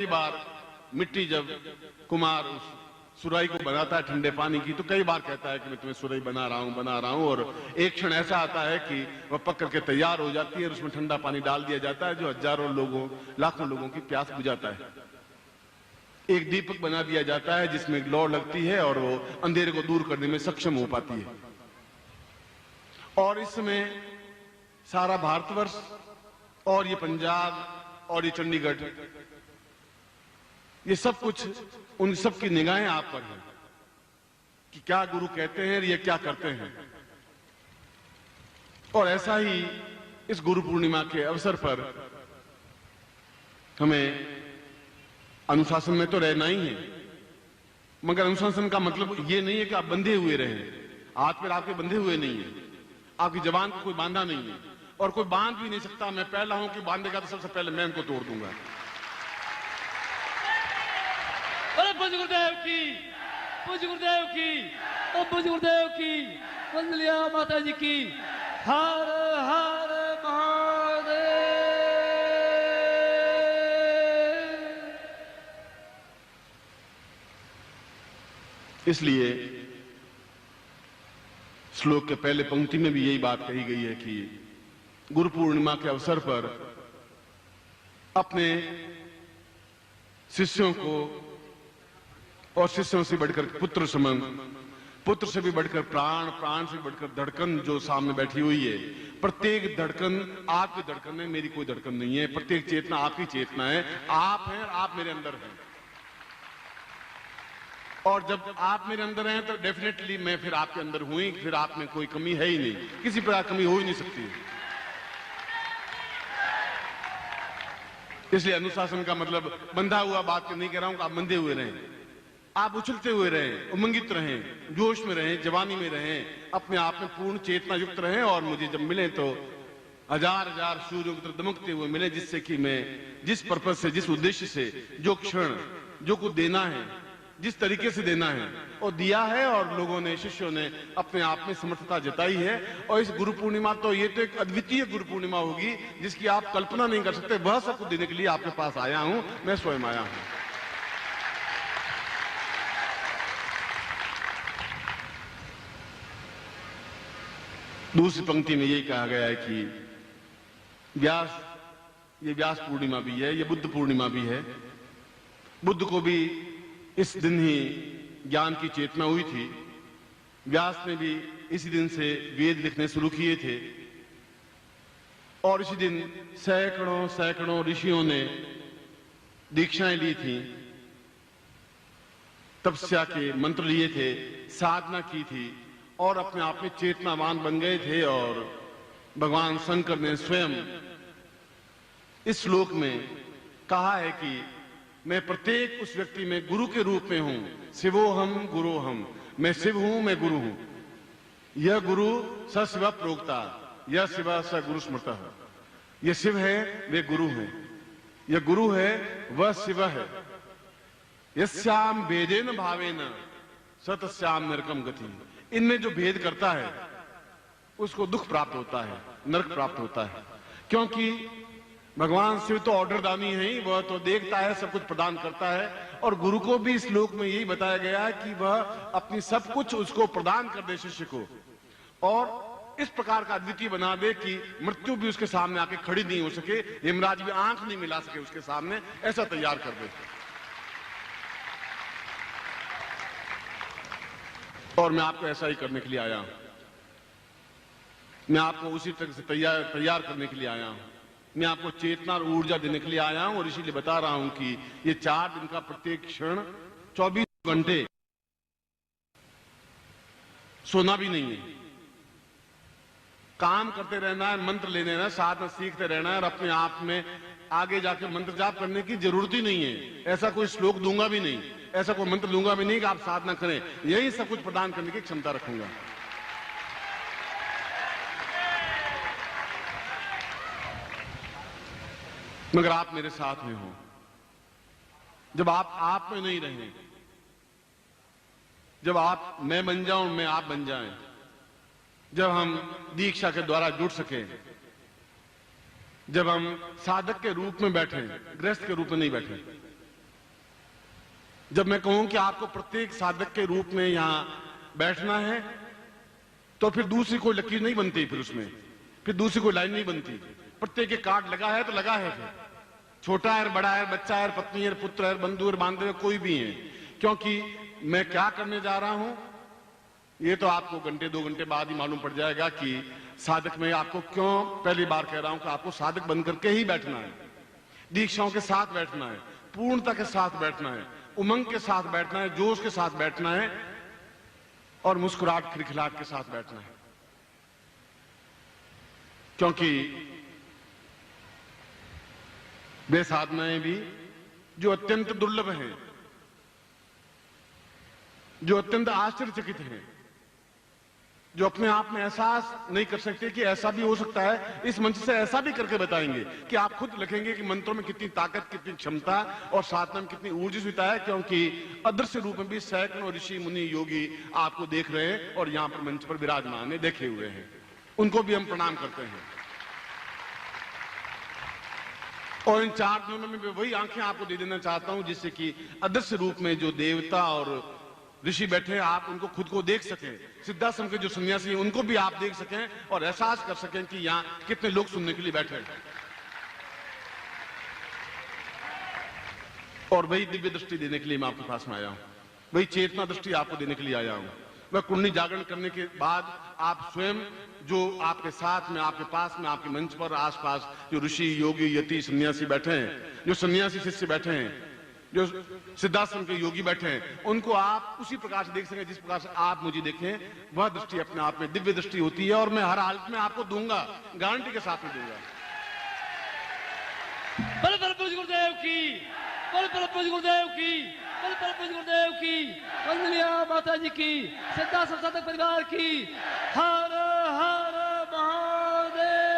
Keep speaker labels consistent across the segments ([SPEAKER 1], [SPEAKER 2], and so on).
[SPEAKER 1] कई बार मिट्टी जब कुमार उस सुराही को बनाता है ठंडे पानी की, तो कई बार कहता है कि मैं तुम्हें सुराही बना रहा हूं, और एक क्षण ऐसा आता है कि वह पक करके तैयार हो जाती है और उसमें ठंडा पानी डाल दिया जाता है जो हजारों लोगों, लाखों लोगों की प्यास बुझाता है। एक दीपक बना दिया जाता है जिसमें लौ लगती है और वो अंधेरे को दूर करने में सक्षम हो पाती है। और इस समय सारा भारतवर्ष और ये पंजाब और ये चंडीगढ़, ये सब कुछ, उन सब की निगाहें आप पर हैं कि क्या गुरु कहते हैं, ये क्या करते हैं। और ऐसा ही इस गुरु पूर्णिमा के अवसर पर हमें अनुशासन में तो रहना ही है, मगर अनुशासन का मतलब ये नहीं है कि आप बंधे हुए रहें। हाथ पैर आपके बंधे हुए नहीं है, आपकी जबान को कोई बांधा नहीं है और कोई बांध भी नहीं सकता। मैं पहला हूं कि बांधेगा तो सबसे पहले मैं उनको तोड़ दूंगा।
[SPEAKER 2] पूज्य गुरुदेव की, पूज्य गुरुदेव की, पूज्य गुरुदेव की, वंदलिया माता जी की। हर हर महादेव।
[SPEAKER 1] इसलिए श्लोक के पहले पंक्ति में भी यही बात कही गई है कि गुरु पूर्णिमा के अवसर पर अपने शिष्यों को, और शिष्यों से बढ़कर पुत्र समान, पुत्र से भी बढ़कर प्राण, प्राण से बढ़कर धड़कन जो सामने बैठी हुई है, प्रत्येक धड़कन आपकी धड़कन है, मेरी कोई धड़कन नहीं है। प्रत्येक चेतना आपकी चेतना है, आप हैं और आप मेरे अंदर हैं। और जब आप मेरे अंदर हैं तो डेफिनेटली मैं फिर आपके अंदर हूं ही, फिर आप में कोई कमी है ही नहीं, किसी प्रकार कमी हो ही नहीं सकती। इसलिए अनुशासन का मतलब बंधा हुआ बात नहीं कह रहा हूं कि आप बंधे हुए रहें, आप उछलते हुए रहें, उमंगित रहें, जोश में रहें, जवानी में रहें, अपने आप में पूर्ण चेतना युक्त रहें। और मुझे जब मिले तो हजार हजार सूर्यों की तरह दमकते हुए मिले, जिससे कि मैं जिस पर्पज से, जिस उद्देश्य से, जो क्षण, जो कुछ देना है, जिस तरीके से देना है और दिया है, और लोगों ने, शिष्यों ने अपने आप में समर्थता जताई है। और इस गुरु पूर्णिमा तो ये तो एक अद्वितीय गुरु पूर्णिमा होगी जिसकी आप कल्पना नहीं कर सकते। वह सब कुछ देने के लिए आपके पास आया हूं, मैं स्वयं आया हूं। दूसरी पंक्ति में यही कहा गया है कि व्यास, ये व्यास पूर्णिमा भी है, ये बुद्ध पूर्णिमा भी है। बुद्ध को भी इस दिन ही ज्ञान की चेतना हुई थी। व्यास ने भी इसी दिन से वेद लिखने शुरू किए थे और इसी दिन सैकड़ों सैकड़ों ऋषियों ने दीक्षाएं ली थी, तपस्या के मंत्र लिए थे, साधना की थी और अपने आप में चेतनावान बन गए थे। और भगवान शंकर ने स्वयं इस श्लोक में कहा है कि मैं प्रत्येक उस व्यक्ति में गुरु के रूप में हूं। शिवो हम गुरु हम, मैं शिव हूं, मैं गुरु हूं। यह गुरु स शिव प्रोक्ता, यह शिव स गुरु स्मृतः। यह शिव है, वे गुरु हैं। यह गुरु है, वह शिव है। यस्याम भेदेन भावेन सतस्याम नरकम गति। इनमें जो भेद करता है उसको दुख प्राप्त होता है, नरक प्राप्त होता है। क्योंकि भगवान शिव तो ऑर्डर दानी है ही, वह तो देखता है, सब कुछ प्रदान करता है। और गुरु को भी इस श्लोक में यही बताया गया है कि वह अपनी सब कुछ उसको प्रदान कर दे शिष्य को, और इस प्रकार का अद्वितीय बना दे कि मृत्यु भी उसके सामने आके खड़ी नहीं हो सके, यमराज भी आंख नहीं मिला सके उसके सामने, ऐसा तैयार कर दे। और मैं आपको ऐसा ही करने के लिए आया हूं, मैं आपको उसी तरह से तैयार करने के लिए आया हूं। मैं आपको चेतना और ऊर्जा देने के लिए आया हूं और इसीलिए बता रहा हूं कि ये 4 दिन का प्रत्येक क्षण 24 घंटे सोना भी नहीं है, काम करते रहना है, मंत्र लेने रहना, साथ में सीखते रहना है। और अपने आप में आगे जाके मंत्र जाप करने की जरूरत ही नहीं है। ऐसा कोई श्लोक दूंगा भी नहीं, ऐसा कोई मंत्र दूंगा भी नहीं कि आप साधना करें। यही सब कुछ प्रदान करने की क्षमता रखूंगा। मगर आप मेरे साथ में हो। जब आप में नहीं रहे, जब आप मैं बन जाऊं, मैं आप बन जाएं, जब हम दीक्षा के द्वारा जुड़ सके, जब हम साधक के रूप में बैठे, गृहस्थ के रूप में नहीं बैठे, जब मैं कहूं कि आपको प्रत्येक साधक के रूप में यहां बैठना है, तो फिर दूसरी कोई लकीर नहीं बनती, फिर दूसरी कोई लाइन नहीं बनती। प्रत्येक के कार्ड लगा है तो लगा है, फिर छोटा है, बड़ा है, बच्चा है, पत्नी है, पुत्र है, बंधु है, बांधव, कोई भी है। क्योंकि मैं क्या करने जा रहा हूं ये तो आपको घंटे 2 घंटे बाद ही मालूम पड़ जाएगा कि साधक में आपको क्यों पहली बार कह रहा हूं कि आपको साधक बन करके ही बैठना है, दीक्षाओं के साथ बैठना है, पूर्णता के साथ बैठना है, उमंग के साथ बैठना है, जोश के साथ बैठना है और मुस्कुराहट खिलखिलाहट के साथ बैठना है। क्योंकि वे साधनाएं भी जो अत्यंत दुर्लभ हैं, जो अत्यंत आश्चर्यचकित हैं, जो अपने आप में एहसास नहीं कर सकते कि ऐसा भी हो सकता है, इस मंच से ऐसा भी करके बताएंगे कि आप खुद लिखेंगे कि मंत्रों में कितनी ताकत, कितनी क्षमता और साधना में कितनी ऊर्जितता है। क्योंकि अदृश्य रूप में भी सैकड़ों ऋषि मुनि योगी आपको देख रहे हैं और यहां पर मंच पर विराजमान है, देखे हुए हैं, उनको भी हम प्रणाम करते हैं। और इन 4 दिनों में मैं वही आंखें आपको दे देना चाहता हूं जिससे कि अदृश्य रूप में जो देवता और ऋषि बैठे हैं आप उनको खुद को देख सकें, सिद्धाश्रम के जो सन्यासी हैं उनको भी आप देख सकें और एहसास कर सकें कि यहां कितने लोग सुनने के लिए बैठे हैं। और वही दिव्य दृष्टि देने के लिए मैं आपके पास में आया हूं, वही चेतना दृष्टि आपको देने के लिए आया हूं। वह कुंडली जागरण करने के बाद आप स्वयं जो आपके साथ में, आपके पास में, आपके मंच पर आसपास जो ऋषि योगी यति सन्यासी बैठे हैं, जो सन्यासी शिष्य बैठे हैं, जो सिद्धाश्रम के योगी बैठे हैं, उनको आप उसी प्रकार से देख सकें जिस प्रकार से आप मुझे देखें। वह दृष्टि अपने आप में दिव्य दृष्टि होती है और मैं हर हालत में आपको दूंगा, गारंटी के साथ में दूंगा।
[SPEAKER 2] बल बल पूज्य गुरुदेव की, बल बल पूज्य गुरुदेव की, बल बल पूज्य गुरुदेव की, वंदनीय माता जी की, सिद्धाश्रम साधक परिवार की। हर हर महादेव।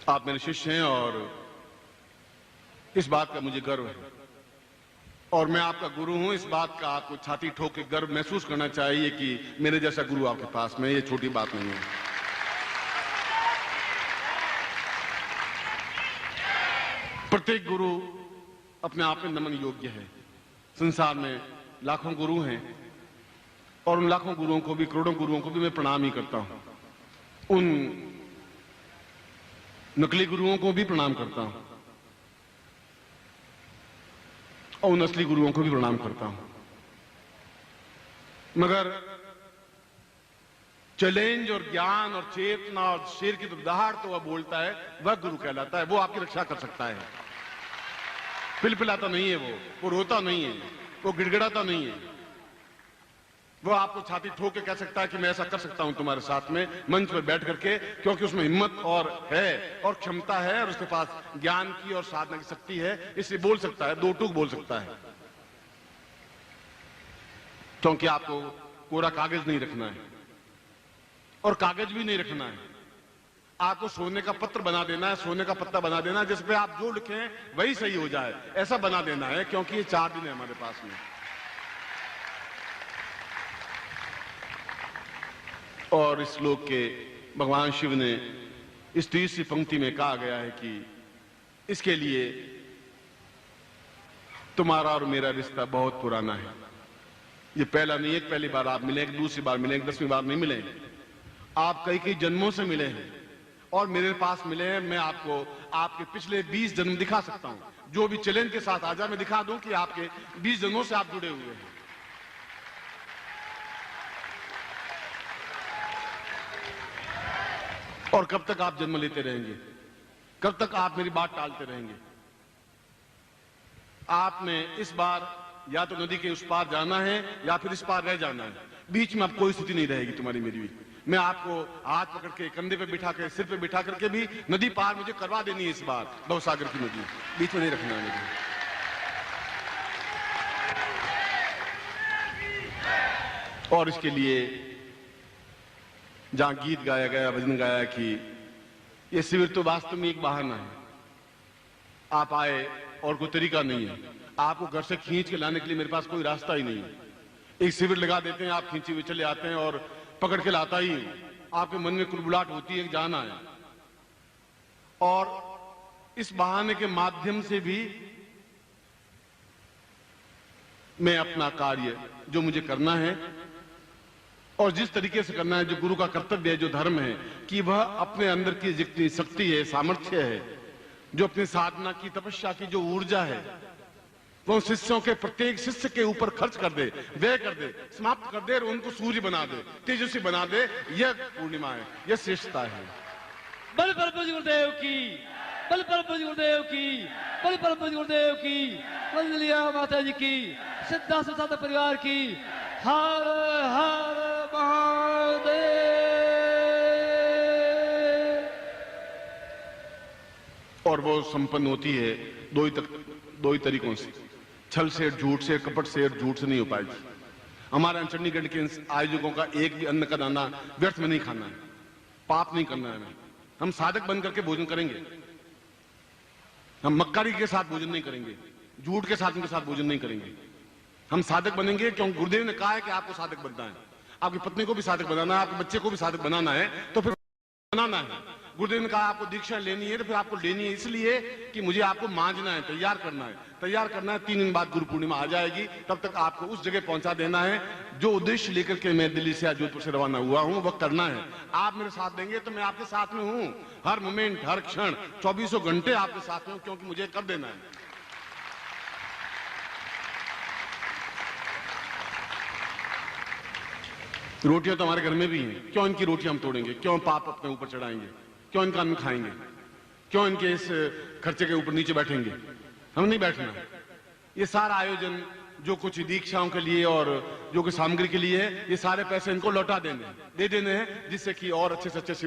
[SPEAKER 1] आप मेरे शिष्य हैं और इस बात का मुझे गर्व है और मैं आपका गुरु हूं, इस बात का आपको छाती ठोक के गर्व महसूस करना चाहिए कि मेरे जैसा गुरु आपके पास में, ये छोटी बात नहीं है। प्रत्येक गुरु अपने आप में नमन योग्य है। संसार में लाखों गुरु हैं और उन लाखों गुरुओं को भी, करोड़ों गुरुओं को भी मैं प्रणाम ही करता हूं। उन नकली गुरुओं को भी प्रणाम करता हूं और उन असली गुरुओं को भी प्रणाम करता हूं। मगर चैलेंज और ज्ञान और चेतना और शेर की दहाड़ तो वह बोलता है, वह गुरु कहलाता है। वो आपकी रक्षा कर सकता है, पिलपिलाता नहीं है, वो रोता नहीं है, वो गिड़गिड़ाता नहीं है। वो आपको छाती ठोक के कह सकता है कि मैं ऐसा कर सकता हूं तुम्हारे साथ में मंच पर बैठ करके, क्योंकि उसमें हिम्मत और है और क्षमता है और उसके पास ज्ञान की और साधना की शक्ति है, इसलिए बोल सकता है, 2 टूक बोल सकता है। क्योंकि आपको कोरा कागज नहीं रखना है और कागज भी नहीं रखना है, आपको सोने का पत्र बना देना है, सोने का पत्ता बना देना है, जिस पे आप जो लिखें वही सही हो जाए, ऐसा बना देना है। क्योंकि ये 4 दिन है हमारे पास में। और इस श्लोक के भगवान शिव ने इस 30वीं पंक्ति में कहा गया है कि इसके लिए तुम्हारा और मेरा रिश्ता बहुत पुराना है। ये पहला नहीं है, पहली बार आप मिलेंगे, दूसरी बार मिलेंगे, 10वीं बार नहीं मिलेंगे। आप कई कई जन्मों से मिले हैं और मेरे पास मिले हैं। मैं आपको आपके पिछले 20 जन्म दिखा सकता हूं। जो भी चैलेंज के साथ आ जाए मैं दिखा दूं कि आपके 20 जन्मों से आप जुड़े हुए हैं। और कब तक आप जन्म लेते रहेंगे? कब तक आप मेरी बात टालते रहेंगे? आपने इस बार या तो नदी के उस पार जाना है या फिर इस पार रह जाना है। बीच में अब कोई स्थिति नहीं रहेगी तुम्हारी मेरी भी। मैं आपको हाथ पकड़ के, कंधे पे बिठा के, सिर पे बिठा करके भी नदी पार मुझे करवा देनी है इस बार, भवसागर की नदी बीच में नहीं रखना है मुझे। और इसके लिए जहां गीत गाया गया, भजन गाया कि ये शिविर तो वास्तव में एक बहाना है। आप आए और कोई तरीका नहीं है। आपको घर से खींच के लाने के लिए मेरे पास कोई रास्ता ही नहीं है। एक शिविर लगा देते हैं, आप खींचे हुए चले आते हैं और पकड़ के लाता ही आपके मन में कुलबुलाहट होती है कि जाना है। और इस बहाने के माध्यम से भी मैं अपना कार्य जो मुझे करना है और जिस तरीके से करना है, जो गुरु का कर्तव्य है, जो धर्म है, कि वह अपने अंदर की जितनी शक्ति है, सामर्थ्य है, जो अपनी साधना की, तपस्या की जो ऊर्जा है, वो शिष्यों के प्रत्येक शिष्य के ऊपर खर्च कर दे, व्यय कर दे, समाप्त कर दे और उनको सूर्य बना दे, तेजस्वी बना दे। यह पूर्णिमा है, यह श्रेष्ठता है।
[SPEAKER 2] बल परम गुरुदेव की, बल परम गुरुदेव की, बल परम गुरुदेव की, वंदनीय माता जी की, सिद्धार्थ साधक परिवार की। हर हर महादेव।
[SPEAKER 1] और वो संपन्न होती है दो ही तरीकों से, छल से, झूठ से, कपट से, झूठ से नहीं हो पाएगी। हमारे चंडीगढ़ के आयोजकों का एक भी अन्न का दाना व्यर्थ में नहीं खाना है, पाप नहीं करना है हमें। हम साधक बन करके भोजन करेंगे, हम मक्कारी के साथ भोजन नहीं करेंगे, झूठ के साथ उनके साथ भोजन नहीं करेंगे। हम साधक बनेंगे क्योंकि गुरुदेव ने कहा है कि आपको साधक बनना है, आपकी पत्नी को भी साधक बनाना है, आपके बच्चे को भी साधक बनाना है, तो फिर बनाना है। गुरुदेव ने कहा आपको दीक्षा लेनी है, तो फिर आपको लेनी है इसलिए कि मुझे आपको मांझना है, तैयार करना है। 3 दिन बाद गुरु पूर्णिमा आ जाएगी, तब तक आपको उस जगह पहुंचा देना है जो उद्देश्य लेकर के मैं दिल्ली से, जोधपुर से रवाना हुआ हूं, वह करना है। आप मेरे साथ देंगे तो मैं आपके साथ में हूं, हर मोमेंट, हर क्षण, 24 घंटे आपके साथ में हूं, क्योंकि मुझे कर देना है। रोटियां तो हमारे घर में भी हैं, क्यों इनकी रोटियां हम तोड़ेंगे, क्यों पाप अपने ऊपर चढ़ाएंगे, क्यों इनका अन्न खाएंगे, क्यों इनके इस खर्चे के ऊपर नीचे बैठेंगे। हम नहीं बैठना। ये सारा आयोजन जो कुछ दीक्षाओं के लिए और जो कुछ सामग्री के लिए है, ये सारे पैसे इनको लौटा दे देने हैं, जिससे कि और अच्छे से अच्छे